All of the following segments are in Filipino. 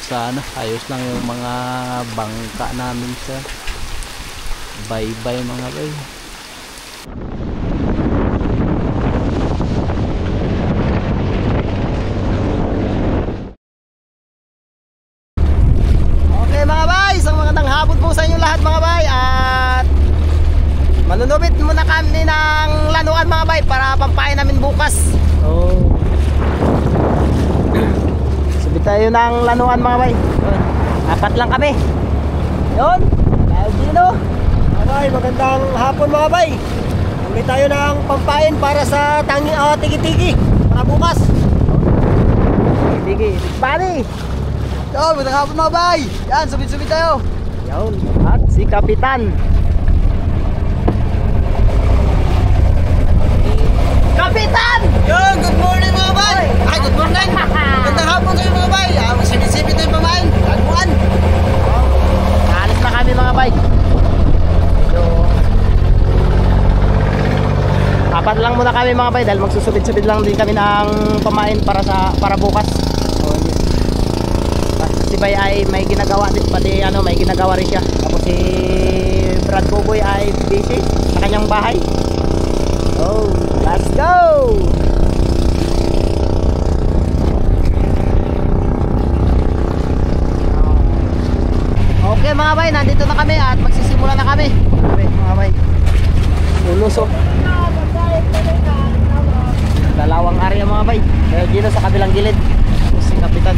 sana. Ayos lang yung mga bangka namin sa bye-bye mga bay. Okay mga bay, isang magandang hapon po sa inyo lahat mga bay. At manunubit muna kami ng lanuan mga bay para pampain namin bukas. Subit tayo ng lanuan mga bay. Apat lang kami. Yun, dahil dino. Mga bay, magandang hapon mga bay. Ulit tayo ng pampain para sa tigi-tigi para bukas. Tigi, bari. Yo, magandang hapon mga bay. Yan, subit-subit tayo. Yun, at si Kapitan. Kapitan! Yo, good morning mga bay. Ay, good morning. Magandang hapon kayo mga bay. Masibit-sibit tayo pamain. Lanuan. Naalis na kami mga bay. So, apat lang muna kami mga bay dahil magsusubid-subid lang din kami ng pamain para bukas. So, si Bay ay may ginagawa din, pati may ginagawa rin siya. Tapos si Brad Boboy ay busy sa kanyang bahay. Oh, let's go! Okay mga bay, nandito na kami at magsisimula na kami. Okay mga bay, ulusok. Dalawang area mga bay. Kaya dito sa kabilang gilid si Kapitan.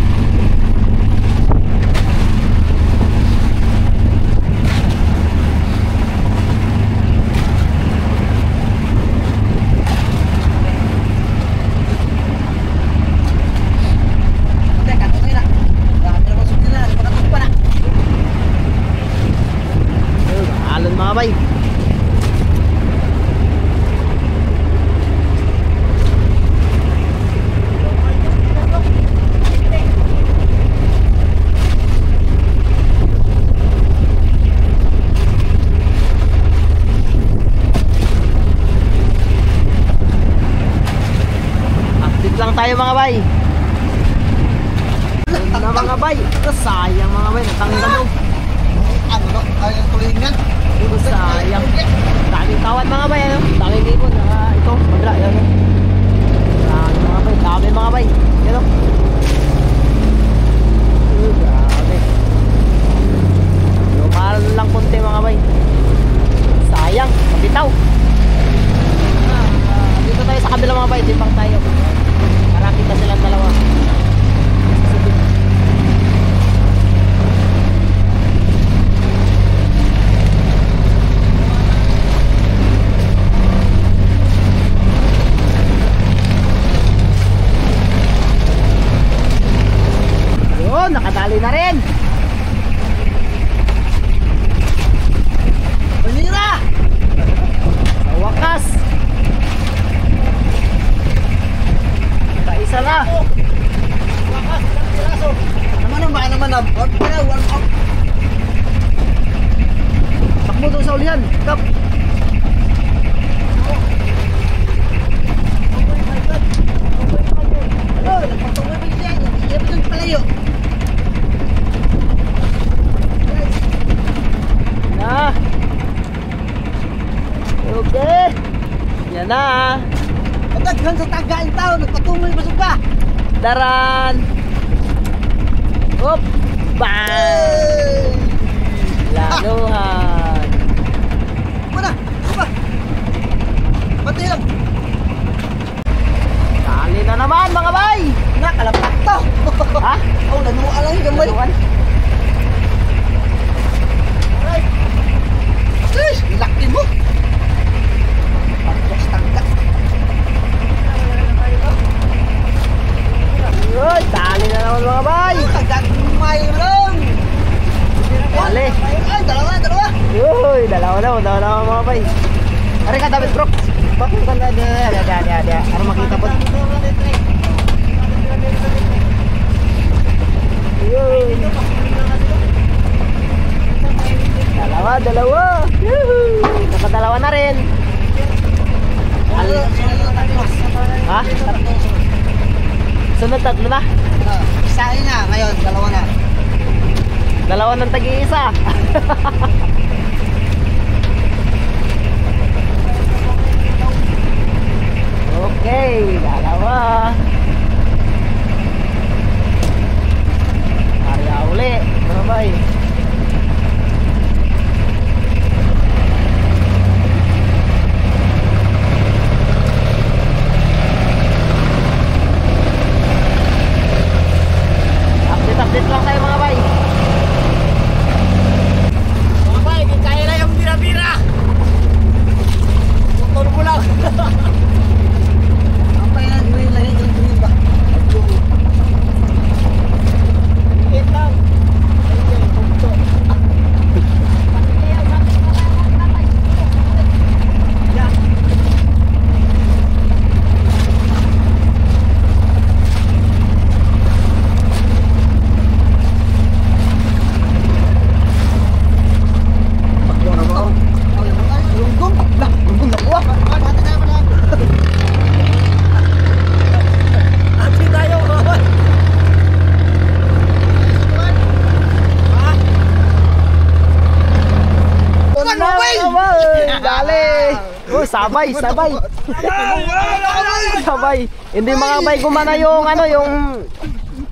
Mga bay, update lang tayo mga bay. Na mga bay, sayang mga bay, natanggal. Ano no? Ay, tulingan. Sayang. Daming kawan mga bay, daming ibon. Ito, magla, yan. Daming mga bay, daming mga bay. Yan o. Grabe. Lumalan lang konti mga bay. Sayang, mabitaw. Dito tayo sa kabila mga bay, timpang tayo. Para kita silang dalawa. Nakadali na rin. Panira! Sa wakas. Kaisa na. Wakas, ilang piraso. Naman baka naman na. One up. Takbo doon sa ulihan. Kap. Ano, nagpatuloy ba siya? Hindi ba yung palayo? Na. Okay. Yan na. Pagkaghan sa tagain tao, nagpatuloy ba ka? Daran. Hop. Bang. Lanuhan. Mana? Apa? Pati lang. Dali na naman mga bay. Nakalapak to. Ha? Oh, nanuwa lang yung gamay. Lanuhan. Sis, laki mo. Pagkos tangga. Uy, dali na naman mga bay. Kagagmay lang. Dali. Ay, dalawa. Uy, dalawa na mga bay. Ari ka David bro. Bakit ka na ada. Para makita po. Uy. Dalawa. Yuhu. Nakadalawa na rin. Ha? Sunod tatlo na. Isa na, ngayon, dalawa na. Dalawa ng tag-iisa. Okay, dalawa. Karya uli, mga bay. Update lang tayo mga bay. Mga bay, hindi kaya na yung bira-bira. Motor mo lang. Apa yan? Green lagi, green ba? Liit lang. Sabay, sabay. Sabay. Hindi mga bay gumana yung ano, yung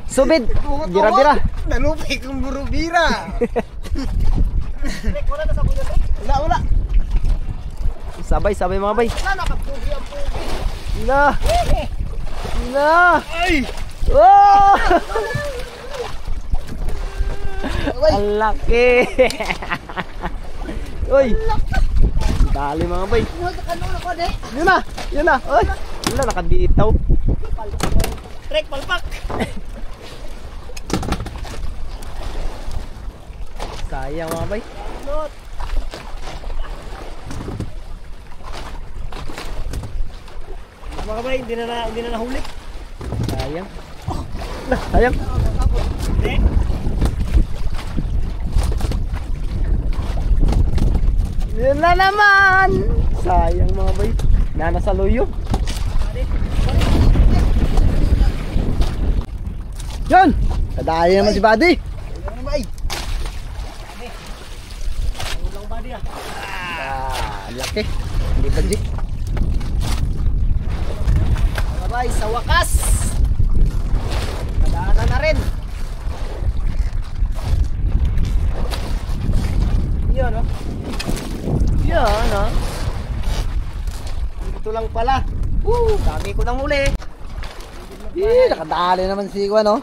subid. Bira-bira. Nalupi kong buro-bira. Wala. Sabay, sabay mga bay. Ina. Ina. Oh! Ang laki. Uy. Dali mga bay. Yun na. Yun na. Uy. Wala, nakaditaw. Trek, palpak. Sayang mga bay. Mga bay, hindi na nahuli. Sayang. Sayang. Yun na naman. Sayang mga bay. Nasa luyo. Yun. Kadaya naman si Buddy. Laki. Hindi ba jik? Mga bay, sa wakas kadaanan na rin. Yun o. Yan ha. Dito lang pala. Dami ko nang huli. Nakadali naman si Iwan, no?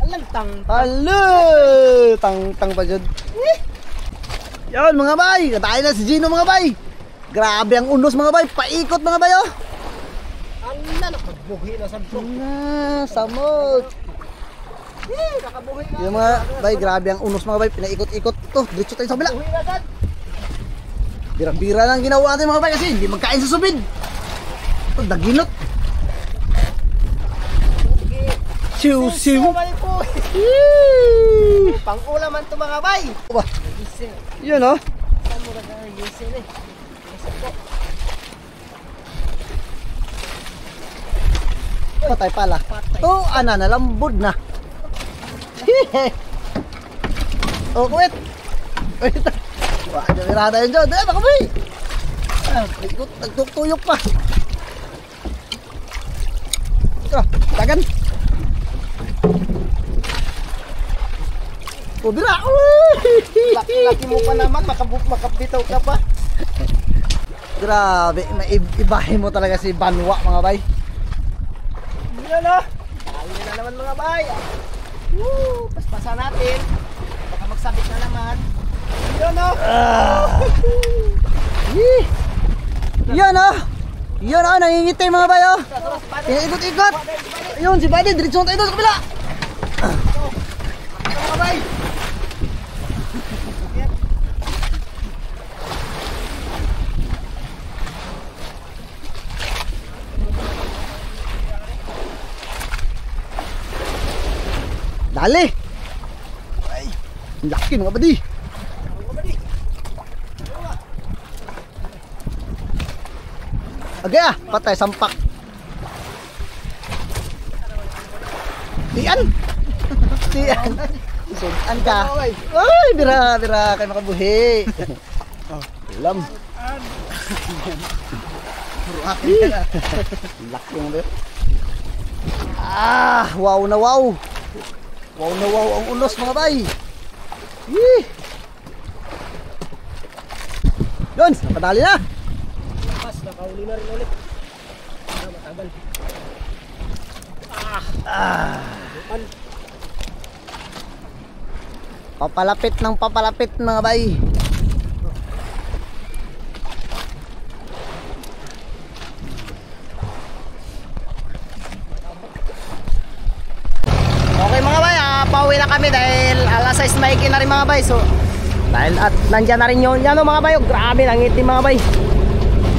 Alam tang. Halo! Tang pa dyan. Yan mga bay. Katayin na si Gino mga bay. Grabe ang unos mga bay. Paikot mga bay, oh. Ala, nakabuhi na sa bro. Samot. Nakabuhi na. Yung mga bay, grabe ang unos mga bay. Pinaikot-ikot ito. Diretso tayo sa kabila. Buhi na agad. Bira-bira lang ginawa natin mga bay kasi hindi magkain sa subid. Ito, daginot. Siw-siw. Pang-ulam man ito mga bay. Yun, oh. Patay pala. Oh, ana, nalambod na. Oh, kuwit. Wait. Wah, mirada yun dyan. Dahil, baka bay. Nagtutuyok pa. Ito, tagan. Oh, bira. Laki-laki mo pa naman. Makabitaw ka pa. Grabe, ibahin mo talaga si Banwa mga bay. Yun o. Ayun na naman mga bay. Paspasan natin. Baka magsabit na naman. Yun o. Yun, oh. Yun, oh, nangingitay mga bay, oh. Ikot-ikot. Ayun, si Buddy, diretso tayo doon sa kabila. Mga bay. Dali. Ay, laki mga Buddy. Agay patay sampak. Diyan. Sian. Sunan ka. Ay, bira, bira kayo makabuhi. Ulam. Laki mo ba? Ah, wow na wow. Wow na wow ang unos mga bay. Yee. Yun, napadali na. Lakas, nakauli na rin ulit. Matagal. Papalapit ng papalapit mga bay. Okay mga bay, pauwi na kami dahil alas 6 maiki na rin mga bay. So, dahil at nandyan na rin yun. Yan o mga bay, oh, grabe, nangitim mga bay.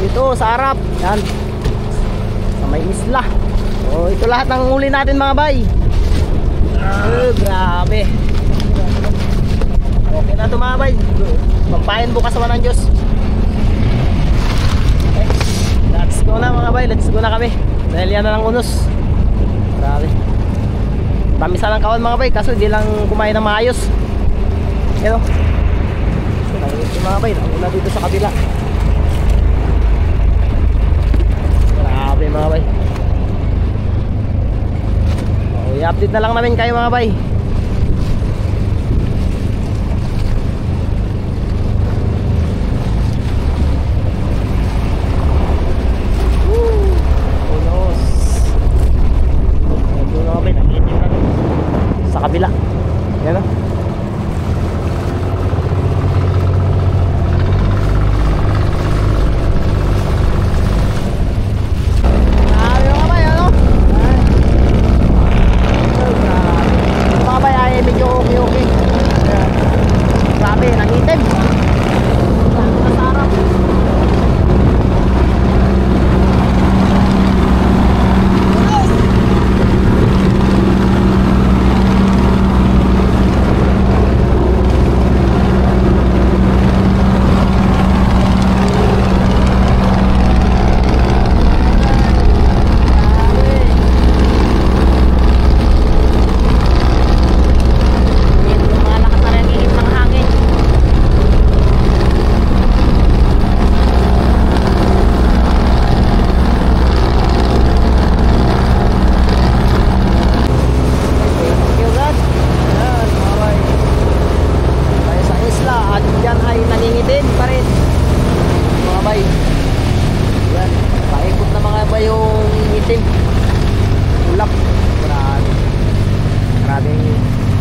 Dito sa harap, yan. Sa may isla. So, ito lahat ng huli natin mga bay. Grabe. Okay na ito mga bay. Pampain bukas sa ng Diyos. Okay. Let's go na mga bay, let's go na kami. Dahil yan na lang unos. Grabe. Tamisan ng kawan mga bay, kaso hindi lang kumain ng maayos. Yan o. Ito mga bay, nauna dito sa kabila. Grabe mga bay. I-update na lang namin kayo mga bay. Unos. Ito mga bay, nakitin na sa kabila. Yan o.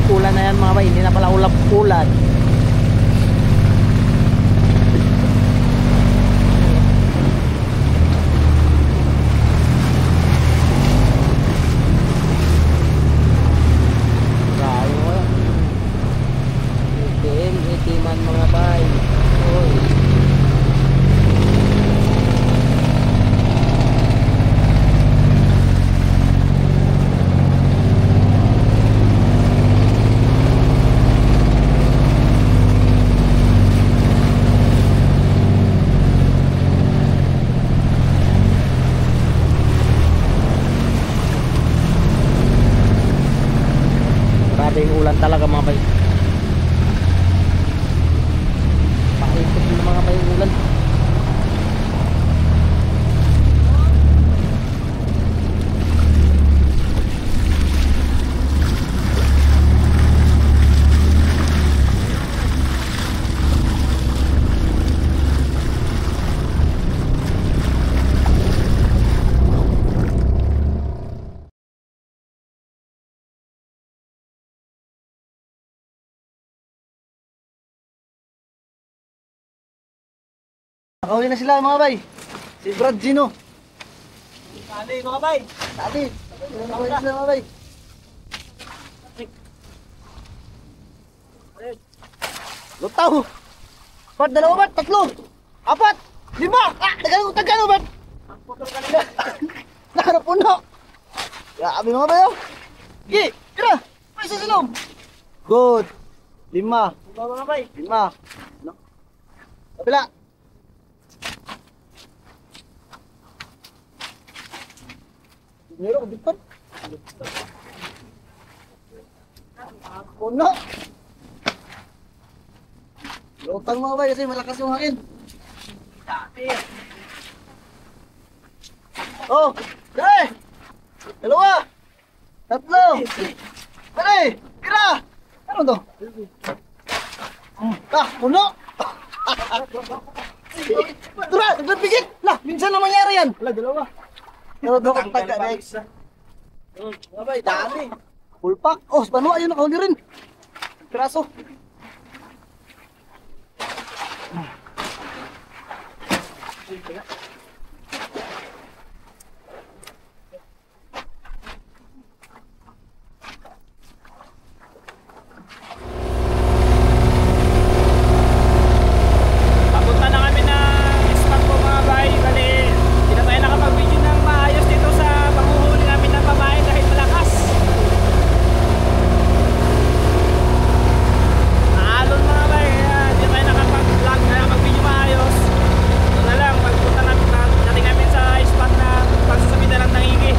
Ulan na yan mga bay, hindi na pala ulan. Grabe mo yan. Itiman mga bay. Oy. Yung ulan talaga mga bay. Pakikot na mga bay yung ulan. Nakauwi na sila mga bay. Si Brad Gino. Tali mga bay. Tali. Nakauwi na sila mga bay. Lutaw. Brad, dalawa Brad, tatlo. Apat. Lima. Tagal Brad. Putol kanina. Nakarapuno. Grabe mga bay oh. Gi, tira. May sa silong. Good. 5. Mga bay. 5. Kabila. Meron ko bipan. Puno. Lutang mga bay kasi malakas yung hangin. Oh, dai! Dalawa! Tatlo! Pare! Tira! Ano to? Puno! Tura! Nagpigit! Lah! Minsan na mangyari yan! Wala, dalawa. Pero doon pagka next. Abay, dami. Full pack. Oh, paano? Ayun, nakahuli rin. Piraso. Papunta na kami ng spot po mga bay. Bali, hindi na tayo nakapag-video ng maayos dito sa panguhuli namin ng pamain dahil malakas. Naalon mga bay, kaya hindi tayo nakapag-vlog, nakapag-video maayos. Ito na lang, pagpunta natin namin sa spot na pagsasabi na lang ng higi.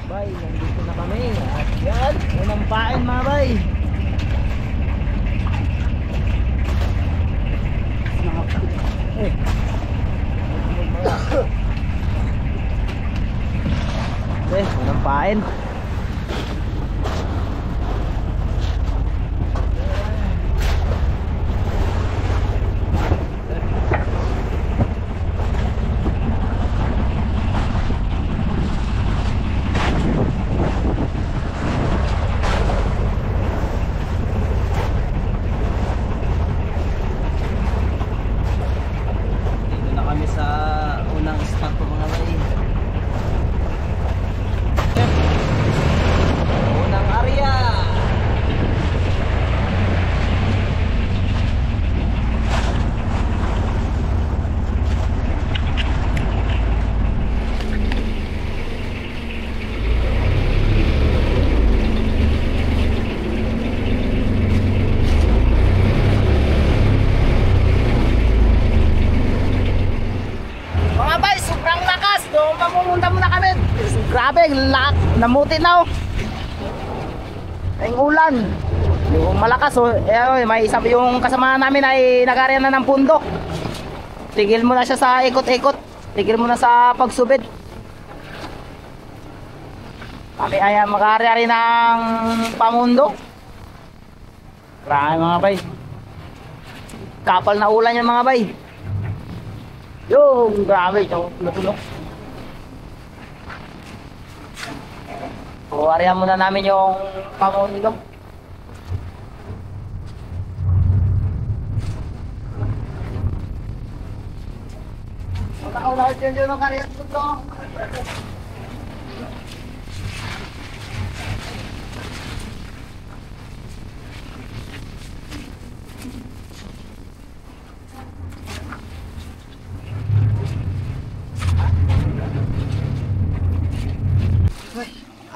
Bay, nandito na kami. At yan, unang pain mga bay. Unang pain. Dito na kami sa unang spot po mga bay. Unang area. Mga bay, sobrang lakas. Doon mamumunta muna kami. Grabe, namuti na oh. Ang ulan. Yung malakas oh. May isa yung kasama namin ay nag-area na ng pundok. Tigil mo na siya sa ikot-ikot. Tigil mo na sa pagsubid. Kami ay mag-area rin ng pamundok. Grabe mga bay. Kapal na ulan yan mga bay. Yung grabe ito, natulog. So, arihan muna namin yung pamundok. Nakaulat yun yung kariyat ko to.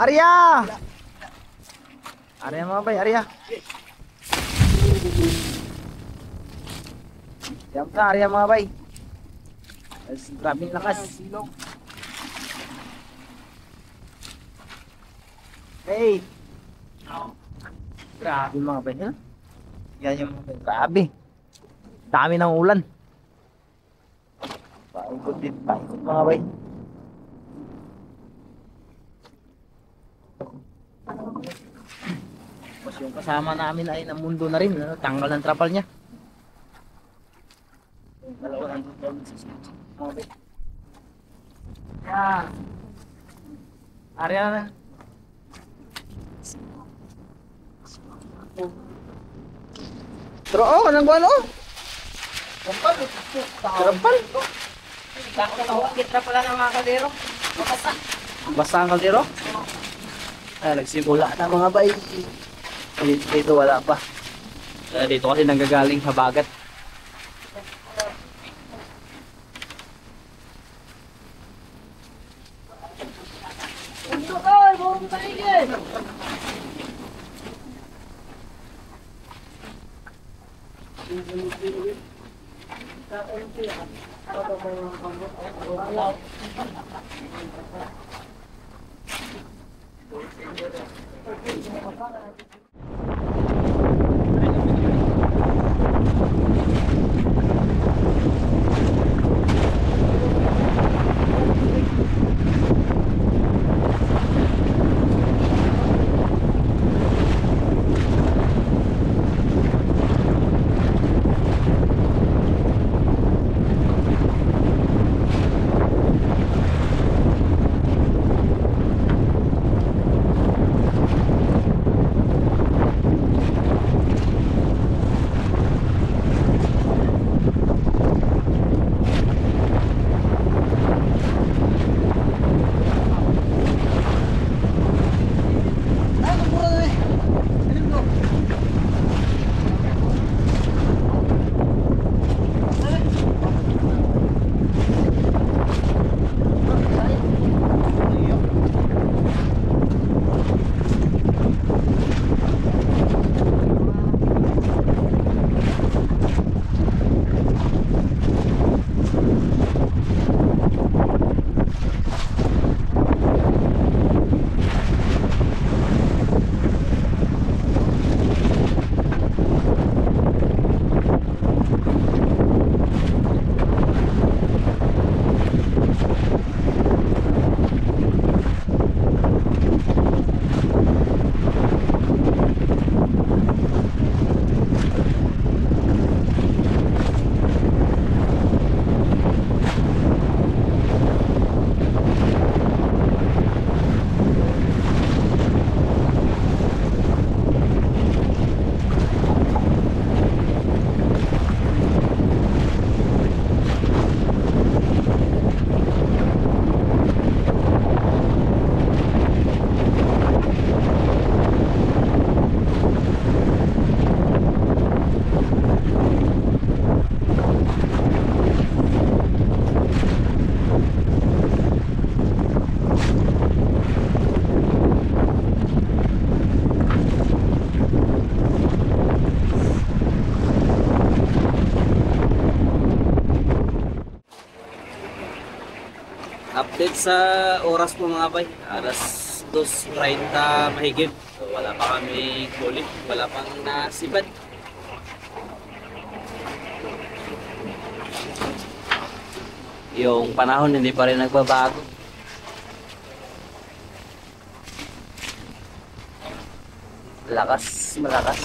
Arya! Arya mga bay, Arya. Yan ka, Arya mga bay. Grabing lakas. Hey! Grabe mga bay, ha? Yan yung mga bay. Grabe. Dami ng ulan. Paikot din, paikot mga bay. Tapos yung kasama namin ay namundo na rin, tanggal ng trapal niya. Dalawa nandun doon sa mga bay. Yan. Arya na. Pero oh, anong buwan oh? Trapal. Trapal. Kita pala ng mga kaldero. Basta. Basta ang kaldero? Ay, nagsimula na mga bay. Dito wala pa. Dito kasi nanggagaling habagat. Update sa oras po mga bay, alas 2:30 mahigit. So, wala pa kami huli, wala pang nasibad. Yung panahon hindi pa rin nagbabago. Malakas, malakas.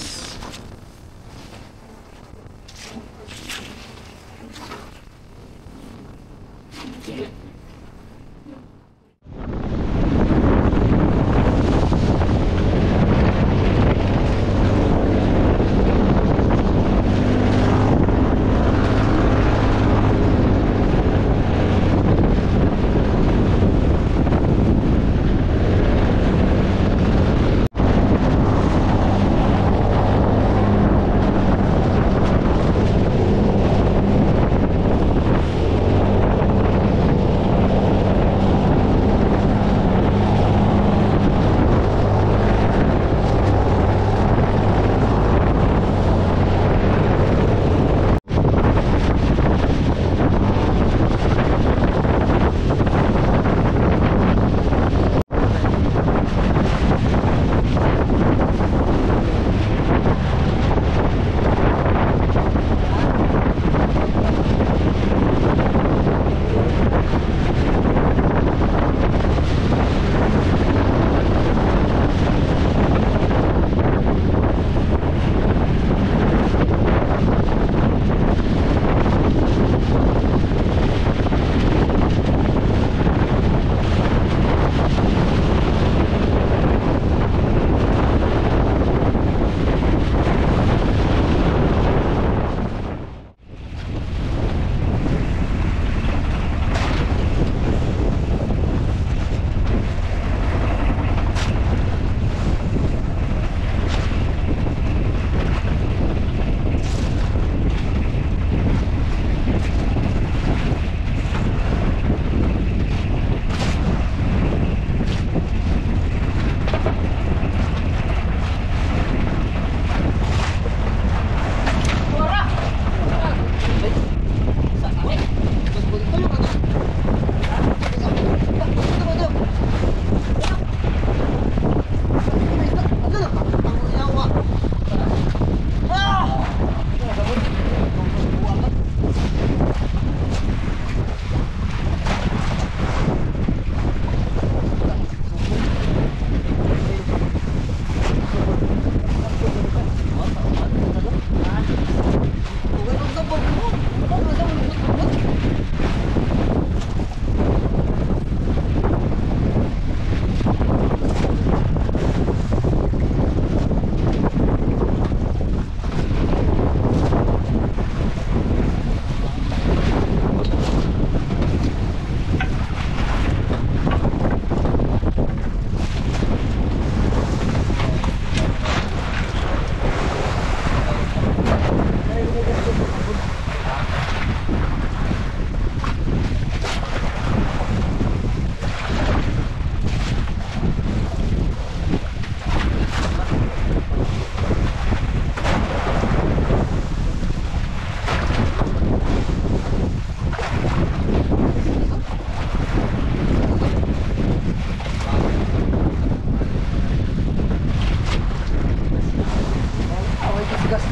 gas.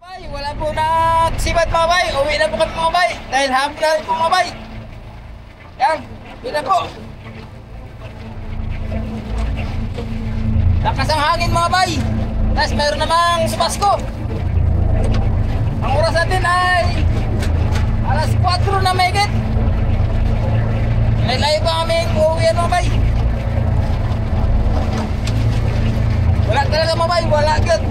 Bay, wala po nagsibat mga bay. Uwi na po kami mga bay. Dahil hapon na po mga bay. Yan, uwi na po. Lakas ang hangin mga bay. Tapos meron namang subasko. Ang oras natin ay alas 4 na megit. Layo pa kami uuwi mga bay. Wala talaga mga bay, wala agad.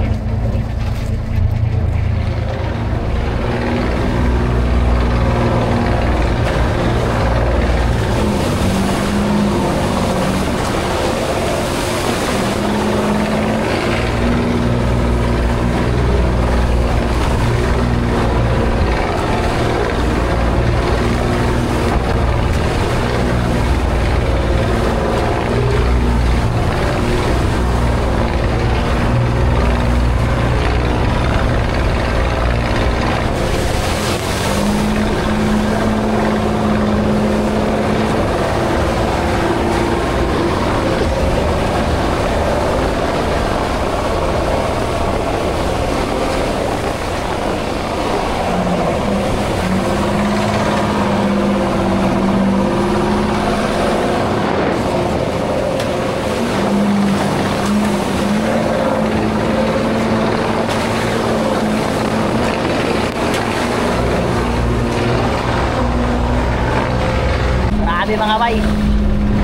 Mga bay,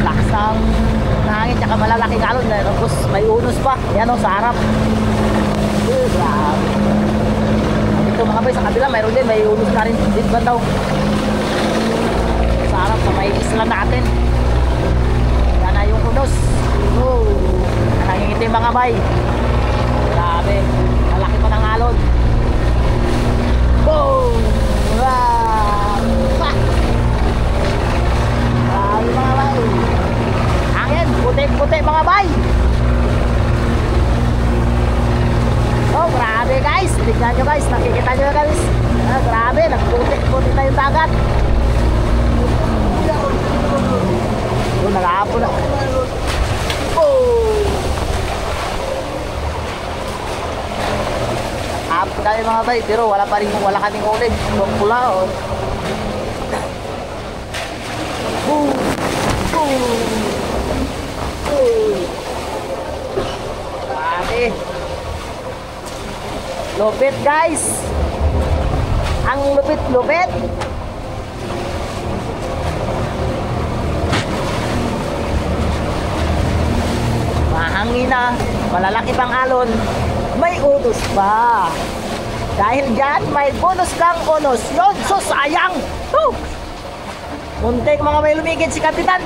lakas ng hangin tsaka malalaking alon, tapos may unos pa yan o sa harap. Grabe. Ito mga bay, sa kabila mayroon din, may unos na rin dito ba daw sa harap sa may isla natin. Yan na yung unos. Nangingitim mga bay, grabe, malaki pa ng alon. Boom! Mga bay, hangin, puti-puti mga bay. Oh, grabe guys, tignan nyo guys, nakikita nyo guys, grabe, nagputi-puti na yung dagat. Oh, nag-aapon na. Oh, nag-aapon tayo mga bay, pero wala kaming ulit. Pula oh. Boom! Boom! Boom! Grabe! Lupit guys! Ang lupit-lupit! Mahangin na, malalaki pang alon, may utos pa! Dahil dyan, may bonus kang bonus yun, so sayang! Woo! Muntik mga may lumigid si Kapitan.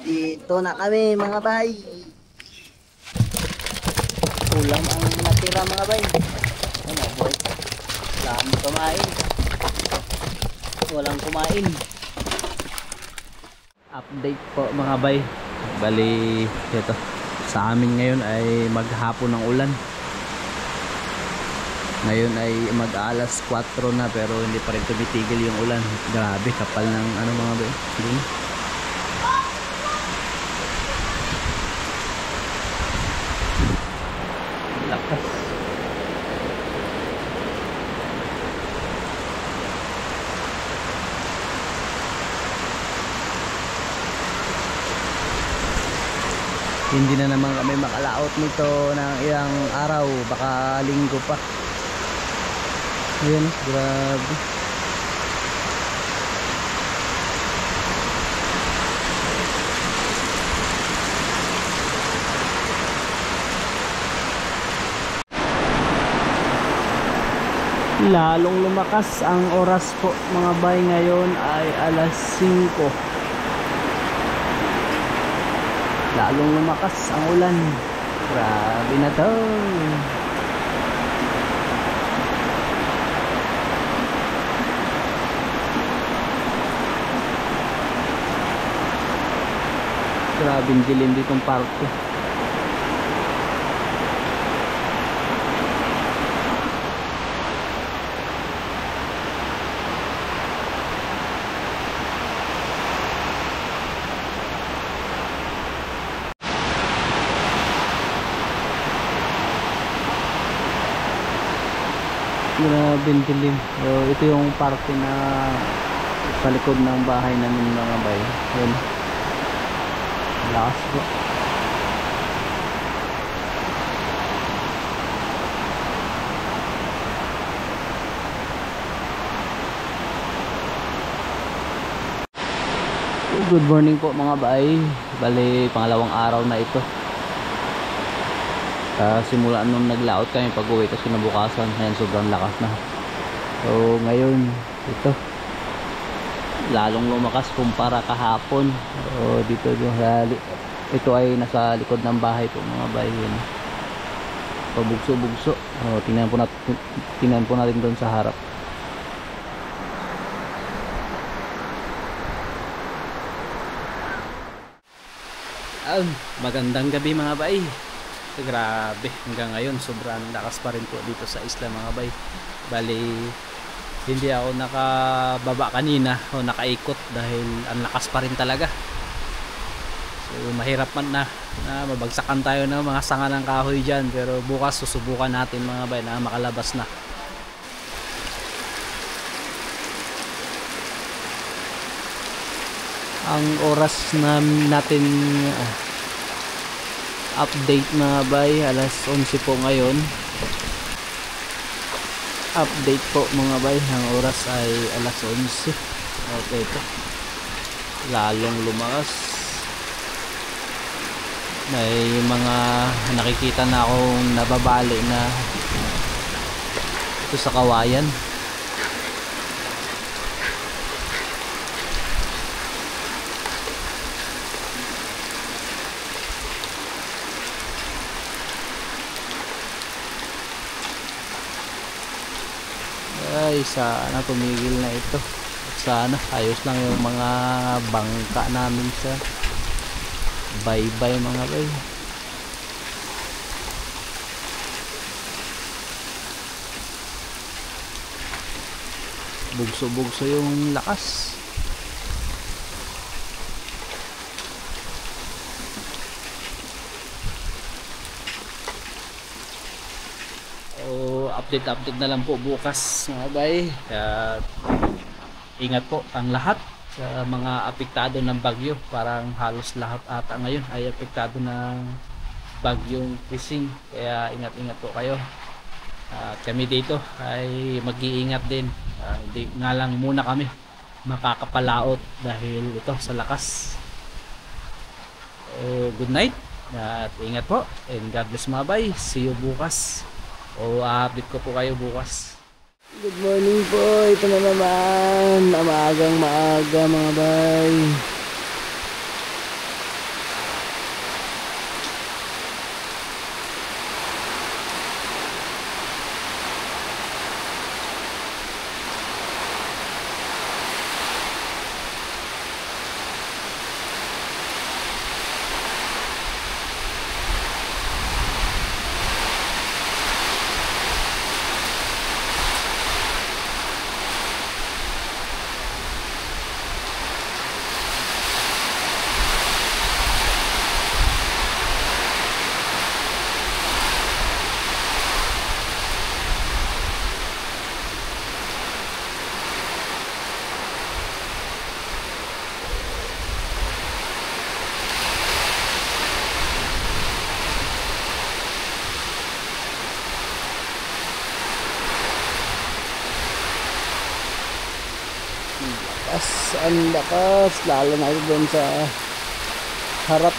Dito na kami mga bay. Ulam ang natira mga bay. Ano boy? Walang kumain. Walang kumain. Update po mga bay. Bali ito, sa amin ngayon ay maghapon ng ulan. Ngayon ay mag-alas 4 na pero hindi pa rin tumitigil yung ulan. Grabe, kapal ng ano mga bay. Doon. Lakas. Hindi na naman kami makalaot nito ng ilang araw, baka linggo pa. Ayan, grabe. Lalong lumakas ang oras po mga bay. Ngayon ay alas 5. Lalong lumakas ang ulan. Grabe na to. Grabing dilim ditong parke. Grabing dilim. So, ito yung parke na sa likod ng bahay namin mga bay. Yun. Lakas po. Good morning po mga bay. Bali pangalawang araw na ito. Simula nung naglaot kami pag uwi, tapos kinabukasan ngayon sobrang lakas na. So ngayon ito lalong lumakas kumpara kahapon. So dito ito ay nasa likod ng bahay po mga bay. Pabugso-bugso. Tingnan po natin doon sa harap. Magandang gabi mga bay. Grabe, hanggang ngayon sobrang lakas pa rin po dito sa isla mga bay. Bali hindi ako nakababa kanina o nakaikot dahil ang lakas pa rin talaga. So mahirap man na mabagsakan tayo ng mga sanga ng kahoy dyan, pero bukas susubukan natin mga bay na makalabas na. Ang oras natin update mga bay, alas 11 po ngayon. Update po mga bay, ang oras ay alas 11. Okay, ito lalong lumakas. May mga nakikita na akong nababali na ito sa kawayan. Ay, sana tumigil na ito. At sana ayos lang yung mga bangka namin sa bye-bye mga bay. Bugso-bugso yung lakas. Update na lang po bukas mga bay. Kaya ingat po ang lahat sa mga apektado ng bagyo. Parang halos lahat ata ngayon ay apektado ng bagyong Krising. Kaya ingat po kayo. At kami dito ay mag-iingat din. Hindi nga lang muna kami makakapalaot dahil ito sa lakas. Good night at ingat po, and God bless mga bay. See you bukas. Update ko po kayo bukas. Good morning po. Ito na naman. Maagang maaga mga bay. Ang lakas, lalo na doon sa harap.